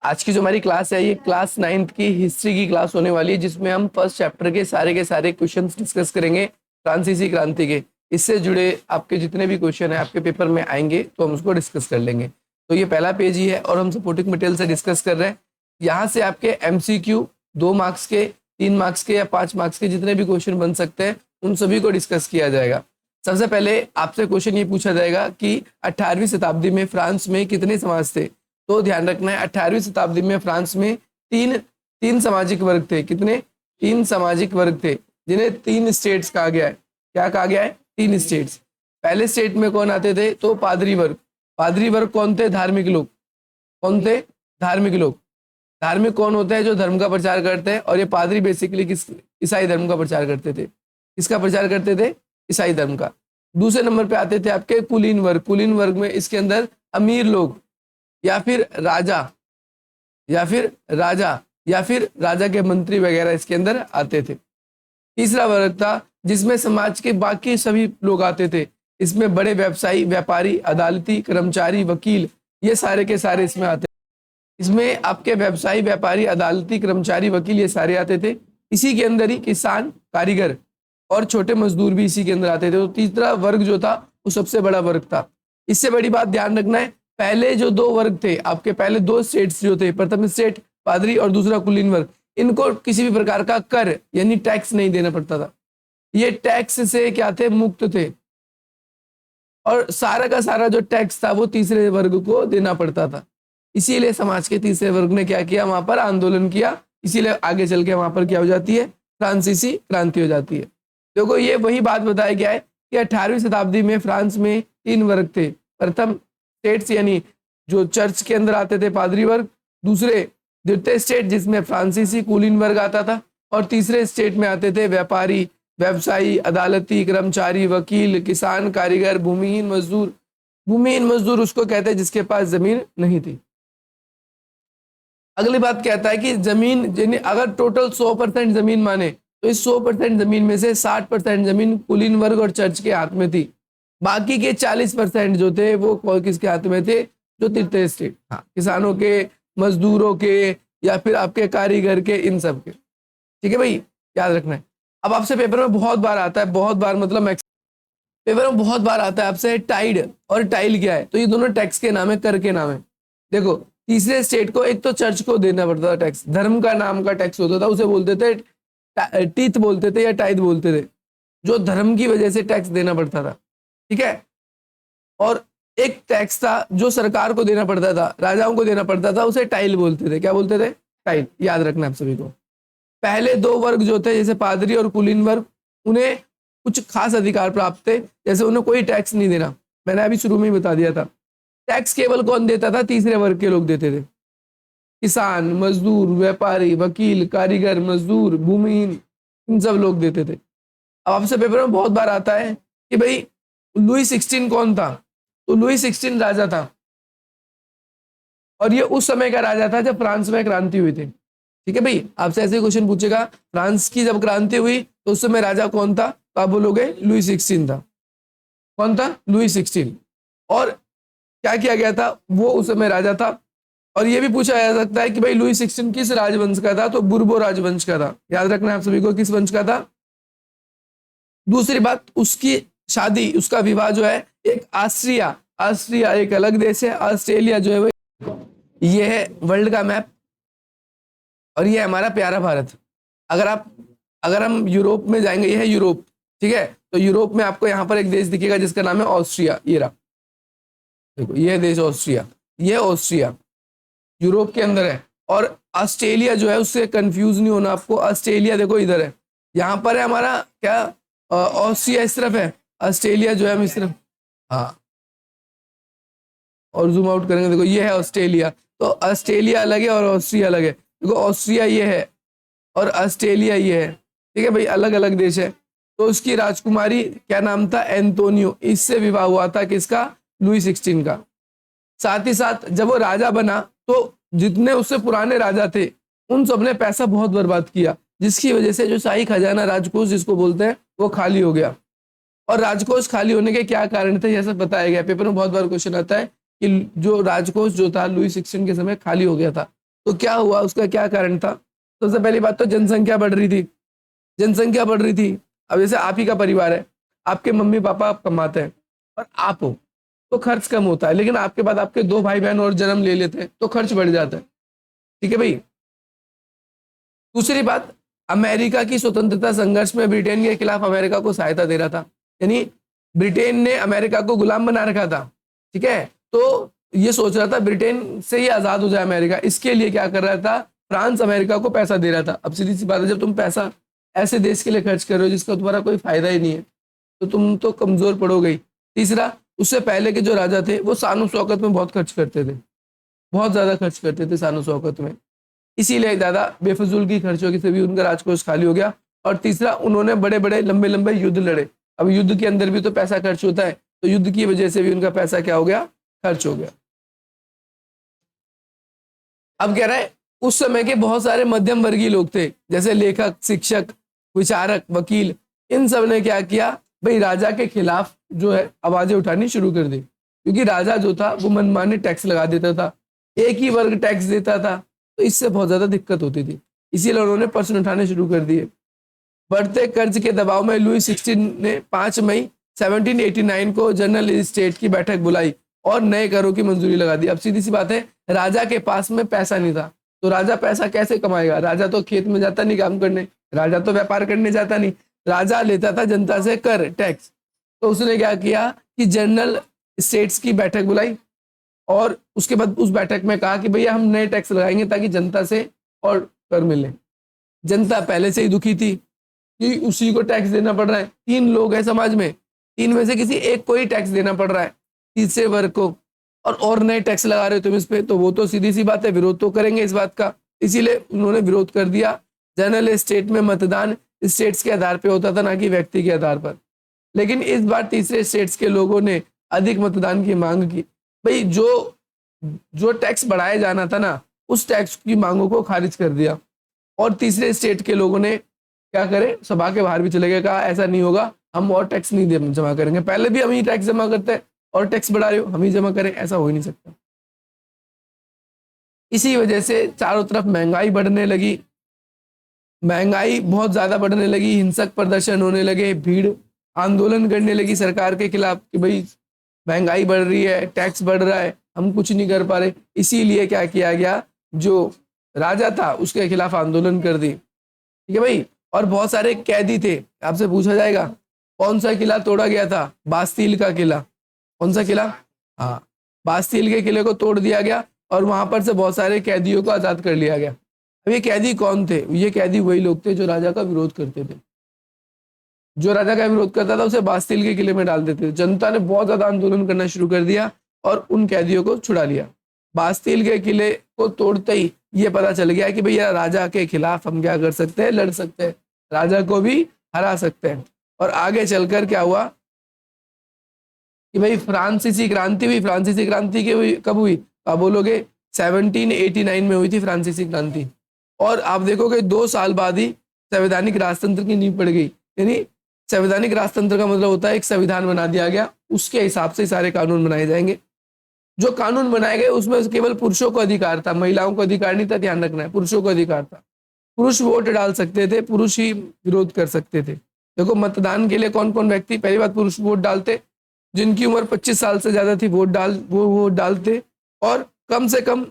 आज की जो हमारी क्लास है ये क्लास 9th की हिस्ट्री की क्लास होने वाली है, जिसमें हम फर्स्ट चैप्टर के सारे क्वेश्चंस डिस्कस करेंगे फ्रांसीसी क्रांति के। इससे जुड़े आपके जितने भी क्वेश्चन है आपके पेपर में आएंगे तो हम उसको डिस्कस कर लेंगे। तो ये पहला पेज ही है और हम सपोर्टिंग मटेरियल से डिस्कस कर रहे हैं। यहाँ से आपके MCQ 2 मार्क्स के, 3 मार्क्स के या 5 मार्क्स के जितने भी क्वेश्चन बन सकते हैं उन सभी को डिस्कस किया जाएगा। सबसे पहले आपसे क्वेश्चन ये पूछा जाएगा कि 18वीं शताब्दी में फ्रांस में कितने समाज थे। तो ध्यान रखना है 18वीं शताब्दी में फ्रांस में तीन सामाजिक वर्ग थे। कितने? 3 सामाजिक वर्ग थे जिन्हें 3 स्टेट्स कहा गया है। क्या कहा गया है? 3 स्टेट्स। पहले स्टेट में कौन आते थे? तो पादरी वर्ग। पादरी वर्ग कौन थे? धार्मिक लोग। कौन थे? धार्मिक लोग। धार्मिक कौन होते हैं? जो धर्म का प्रचार करते हैं। और ये पादरी बेसिकली किस? ईसाई धर्म का प्रचार करते थे। किसका प्रचार करते थे? ईसाई धर्म का। दूसरे नंबर पे आते थे आपके कुलीन वर्ग। कुलीन वर्ग में इसके अंदर अमीर लोग या फिर राजा के मंत्री वगैरह इसके अंदर आते थे। तीसरा वर्ग था जिसमें समाज के बाकी सभी लोग आते थे। इसमें बड़े व्यवसायी, व्यापारी, अदालती, कर्मचारी, वकील, ये सारे के सारे इसमें आते। इसमें आपके व्यवसायी, व्यापारी, अदालती, कर्मचारी, वकील ये सारे आते थे। इसी के अंदर ही किसान, कारीगर और छोटे मजदूर भी इसी के अंदर आते थे। तो तीसरा वर्ग जो था वो सबसे बड़ा वर्ग था। इससे बड़ी बात ध्यान रखना है, पहले जो 2 वर्ग थे आपके, पहले 2 स्टेट्स जो थे, प्रथम स्टेट पादरी और दूसरा कुलीन वर्ग, इनको किसी भी प्रकार का कर यानी टैक्स नहीं देना पड़ता था। ये टैक्स से क्या थे? मुक्त थे। और सारा का सारा जो टैक्स था वो तीसरे वर्ग को देना पड़ता था। इसीलिए समाज के तीसरे वर्ग ने क्या किया? वहां पर आंदोलन किया। इसीलिए आगे चल के वहां पर क्या हो जाती है? फ्रांसीसी क्रांति हो जाती है। देखो ये वही बात बताया गया है कि 18वीं शताब्दी में फ्रांस में 3 वर्ग थे। प्रथम स्टेट्स यानी जो चर्च के अंदर आते थे पादरी वर्ग, दूसरे द्वितीय स्टेट जिसमें फ्रांसीसी कुलीन वर्ग आता था, और तीसरे स्टेट में आते थे व्यापारी, व्यवसायी, अदालती, कर्मचारी, वकील, किसान, कारीगर, भूमिहीन मजदूर। भूमिहीन मजदूर उसको कहते हैं जिसके पास जमीन नहीं थी। अगली बात कहता है कि जमीन अगर टोटल 100% जमीन माने तो इस 100% जमीन में से 60% जमीन कुलीन वर्ग और चर्च के हाथ में थी। बाकी के 40% जो थे वो किसके हाथ में थे? जो तृतीय स्टेट, हाँ, किसानों के, मजदूरों के या फिर आपके कारीगर के, इन सब के। ठीक है भाई, याद रखना है। अब आपसे पेपर में बहुत बार आता है, बहुत बार मतलब पेपर में बहुत बार आता है आपसे टाइड और टाइल क्या है। तो ये दोनों टैक्स के नाम है, कर के नाम है। देखो तीसरे स्टेट को एक तो चर्च को देना पड़ता था टैक्स, धर्म का नाम का टैक्स होता था, उसे बोलते थे टीथ बोलते थे या टाइद बोलते थे, जो धर्म की वजह से टैक्स देना पड़ता था। ठीक है। और एक टैक्स था जो सरकार को देना पड़ता था, राजाओं को देना पड़ता था, उसे टाइल बोलते थे। क्या बोलते थे? टाइल। याद रखना आप सभी को। पहले 2 वर्ग जो थे जैसे पादरी और कुलीन वर्ग, उन्हें कुछ खास अधिकार प्राप्त थे, जैसे उन्हें कोई टैक्स नहीं देना। मैंने अभी शुरू में ही बता दिया था। टैक्स केवल कौन देता था? तीसरे वर्ग के लोग देते थे। किसान, मजदूर, व्यापारी, वकील, कारीगर, मजदूर, भूमिहीन, इन सब लोग देते थे। अब आपसे पेपर में बहुत बार आता है कि भाई लुई 16 कौन था? तो लुई 16 राजा था और ये उस समय का राजा था जब फ्रांस में क्रांति हुई थी। ठीक है भाई, आपसे ऐसे क्वेश्चन पूछेगा, फ्रांस की जब क्रांति हुई तो उस समय राजा कौन था? तो आप बोलोगे लुई 16 था। कौन था? लुई 16। और क्या किया गया था? वो उस समय राजा था। और ये भी पूछा जा सकता है कि भाई लुई 16 किस राजवंश का था? तो बुर्बो राजवंश का था। याद रखना आप सभी को, किस वंश का था? दूसरी बात, उसकी शादी, उसका विवाह जो है एक ऑस्ट्रिया एक अलग देश है, ऑस्ट्रेलिया जो है ये है वर्ल्ड का मैप और ये है हमारा प्यारा भारत। अगर हम यूरोप में जाएंगे, ये है यूरोप। ठीक है, तो यूरोप में आपको यहाँ पर एक देश दिखेगा जिसका नाम है ऑस्ट्रिया। ये रहा, देखो ये देश ऑस्ट्रिया, ये ऑस्ट्रिया यूरोप के अंदर है। और ऑस्ट्रेलिया जो है उससे कंफ्यूज नहीं होना आपको। ऑस्ट्रेलिया देखो इधर है, यहाँ पर है हमारा क्या? ऑस्ट्रिया इस तरफ है, ऑस्ट्रेलिया जो है हम इस तरफ। हाँ, और जूम आउट करेंगे, देखो ये है ऑस्ट्रेलिया। तो ऑस्ट्रेलिया अलग है और ऑस्ट्रिया अलग है। देखो ऑस्ट्रिया ये है और ऑस्ट्रेलिया ये है। ठीक है भाई, अलग अलग देश है। तो उसकी राजकुमारी क्या नाम था? एंटोनियो। इससे विवाह हुआ था किसका? लुई 16 का। साथ ही साथ जब वो राजा बना तो जितने उससे पुराने राजा थे उन सब ने पैसा बहुत बर्बाद किया, जिसकी वजह से जो शाही खजाना, राजकोष जिसको बोलते हैं, वो खाली हो गया। और राजकोष खाली होने के क्या कारण थे, यह सब बताया गया। पेपर में बहुत बार क्वेश्चन आता है कि जो राजकोष जो था लुई 16 के समय खाली हो गया था। तो क्या हुआ, उसका क्या कारण था? सबसे पहली बात तो जनसंख्या बढ़ रही थी, जनसंख्या बढ़ रही थी। अब जैसे आप ही का परिवार है, आपके मम्मी पापा आप कमाते हैं और आप हो, तो खर्च कम होता है, लेकिन आपके बाद आपके दो भाई बहन और जन्म ले लेते हैं तो खर्च बढ़ जाता है। ठीक है भाई। दूसरी बात, अमेरिका की स्वतंत्रता संघर्ष में ब्रिटेन के खिलाफ अमेरिका को सहायता दे रहा था, यानी ब्रिटेन ने अमेरिका को गुलाम बना रखा था। ठीक है, तो ये सोच रहा था ब्रिटेन से ही आजाद हो जाए अमेरिका, इसके लिए क्या कर रहा था, फ्रांस अमेरिका को पैसा दे रहा था। अब सीधी सी बात है, जब तुम पैसा ऐसे देश के लिए खर्च कर रहे हो जिसका तुम्हारा कोई फायदा ही नहीं है, तो तुम तो कमजोर पड़ोगे ही। तीसरा, उससे पहले के जो राजा थे वो शान शौकत में बहुत खर्च करते थे, बहुत ज्यादा खर्च करते थे शान शौकत में, इसीलिए ज्यादा बेफजूल की खर्चों की से भी उनका राजकोष खाली हो गया। और तीसरा, उन्होंने बड़े बड़े लंबे लंबे युद्ध लड़े। अब युद्ध के अंदर भी तो पैसा खर्च होता है, तो युद्ध की वजह से भी उनका पैसा क्या हो गया, खर्च हो गया। अब कह रहा है उस समय के बहुत सारे मध्यम वर्गीय लोग थे, जैसे लेखक, शिक्षक, विचारक, वकील, इन सब ने क्या किया भाई, राजा के खिलाफ जो है आवाजें उठानी शुरू कर दी, क्योंकि राजा जो था वो मनमाने टैक्स लगा देता था, एक ही वर्ग टैक्स देता था, तो इससे बहुत ज्यादा दिक्कत होती थी, इसीलिए उन्होंने प्रश्न उठाने शुरू कर दिए। बढ़ते कर्ज के दबाव में लुई 16 ने 5 मई 1789 को जनरल स्टेट की बैठक बुलाई और नए करों की मंजूरी लगा दी। अब सीधी सी बात है, राजा के पास में पैसा नहीं था, तो राजा पैसा कैसे कमाएगा? राजा तो खेत में जाता नहीं काम करने, राजा तो व्यापार करने जाता नहीं, राजा लेता था जनता से कर, टैक्स। तो उसने क्या किया कि जनरल स्टेट्स की बैठक बुलाई और उसके बाद उस बैठक में कहा कि भैया हम नए टैक्स लगाएंगे ताकि जनता से और कर मिले। जनता पहले से ही दुखी थी कि उसी को टैक्स देना पड़ रहा है, 3 लोग हैं समाज में, 3 में से किसी एक को ही टैक्स देना पड़ रहा है, तीसरे वर्ग को, और नए टैक्स लगा रहे हो तुम इस पे, तो वो तो सीधी सी बात है विरोध तो करेंगे इस बात का, इसीलिए उन्होंने विरोध कर दिया। जनरल स्टेट में मतदान स्टेट्स के आधार पर होता था, ना कि व्यक्ति के आधार पर, लेकिन इस बार तीसरे स्टेट्स के लोगों ने अधिक मतदान की मांग की। भाई जो टैक्स बढ़ाया जाना था ना, उस टैक्स की मांगों को खारिज कर दिया, और तीसरे स्टेट के लोगों ने क्या करे, सभा के बाहर भी चले गए, कहा ऐसा नहीं होगा, हम और टैक्स नहीं जमा करेंगे, पहले भी हम ही टैक्स जमा करते हैं और टैक्स बढ़ा रहे हो, हम ही जमा करें, ऐसा हो ही नहीं सकता। इसी वजह से चारों तरफ महंगाई बढ़ने लगी, महंगाई बहुत ज्यादा बढ़ने लगी, हिंसक प्रदर्शन होने लगे, भीड़ आंदोलन करने लगी सरकार के खिलाफ कि भाई महंगाई बढ़ रही है, टैक्स बढ़ रहा है, हम कुछ नहीं कर पा रहे। इसीलिए क्या किया गया, जो राजा था उसके खिलाफ आंदोलन कर दी। ठीक है भाई। और बहुत सारे कैदी थे, आपसे पूछा जाएगा कौन सा किला तोड़ा गया था, बास्तील का किला। कौन सा किला? हाँ, बास्तील के किले को तोड़ दिया गया और वहां पर से बहुत सारे कैदियों को आजाद कर लिया गया। अब ये कैदी कौन थे? ये कैदी वही लोग थे जो राजा का विरोध करते थे, जो राजा का विरोध करता था उसे बास्तील के किले में डाल देते थे। जनता ने बहुत ज्यादा आंदोलन करना शुरू कर दिया और उन कैदियों को छुड़ा लिया। बास्तील के किले को तोड़ते ही ये पता चल गया कि भैया राजा के खिलाफ हम क्या कर सकते हैं, लड़ सकते हैं, राजा को भी हरा सकते हैं। और आगे चलकर क्या हुआ कि भाई फ्रांसीसी क्रांति हुई। फ्रांसीसी क्रांति कब हुई आप बोलोगे? 1789 में हुई थी फ्रांसीसी क्रांति। और आप देखोगे 2 साल बाद ही संवैधानिक राजतंत्र की नींव पड़ गई। यानी संवैधानिक राजतंत्र का मतलब होता है एक संविधान बना दिया गया, उसके हिसाब से सारे कानून बनाए जाएंगे। जो कानून बनाए गए उसमें केवल पुरुषों को अधिकार था, महिलाओं को अधिकार नहीं था, ध्यान रखना है, पुरुषों को अधिकार था। पुरुष वोट डाल सकते थे, पुरुष ही विरोध कर सकते थे। देखो मतदान के लिए कौन कौन व्यक्ति, पहली बात पुरुष वोट डालते, जिनकी उम्र 25 साल से ज्यादा थी वो वोट डालते। और कम से कम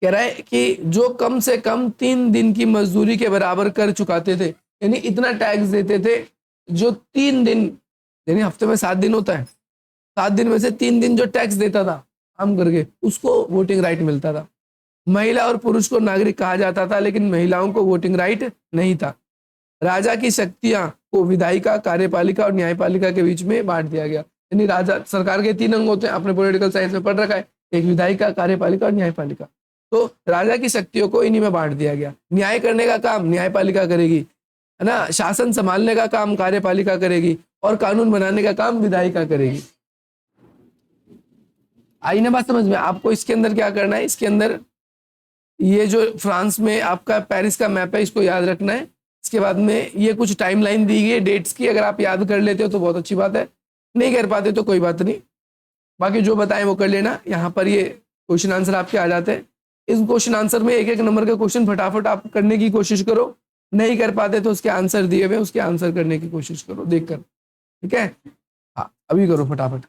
कह रहा है कि जो कम से कम 3 दिन की मजदूरी के बराबर कर चुकाते थे, यानी इतना टैक्स देते थे जो 3 दिन, यानी हफ्ते में 7 दिन होता है, 7 दिन में से 3 दिन जो टैक्स देता था काम करके, उसको वोटिंग राइट मिलता था। महिला और पुरुष को नागरिक कहा जाता था, लेकिन महिलाओं को वोटिंग राइट नहीं था। राजा की शक्तियां को विधायिका, कार्यपालिका और न्यायपालिका के बीच में बांट दिया गया। यानी राजा, सरकार के 3 अंग होते हैं, आपने पॉलिटिकल साइंस में पढ़ रखा है, एक विधायिका, कार्यपालिका और न्यायपालिका। तो राजा की शक्तियों को इन्हीं में बांट दिया गया। न्याय करने का काम न्यायपालिका करेगी, है ना, शासन संभालने का काम कार्यपालिका करेगी और कानून बनाने का काम विधायिका करेगी। आई ना बात समझ में? आपको इसके अंदर क्या करना है, इसके अंदर ये जो फ्रांस में आपका पेरिस का मैप है इसको याद रखना है। इसके बाद में ये कुछ टाइमलाइन दी गई है डेट्स की, अगर आप याद कर लेते हो तो बहुत अच्छी बात है, नहीं कर पाते तो कोई बात नहीं, बाकी जो बताएं वो कर लेना। यहाँ पर ये क्वेश्चन आंसर आपके आ जाते हैं। इस क्वेश्चन आंसर में एक एक नंबर का क्वेश्चन फटाफट आप करने की कोशिश करो, नहीं कर पाते तो उसके आंसर दिए हुए उसके आंसर करने की कोशिश करो देखकर, ठीक है। हाँ अभी करो फटाफट।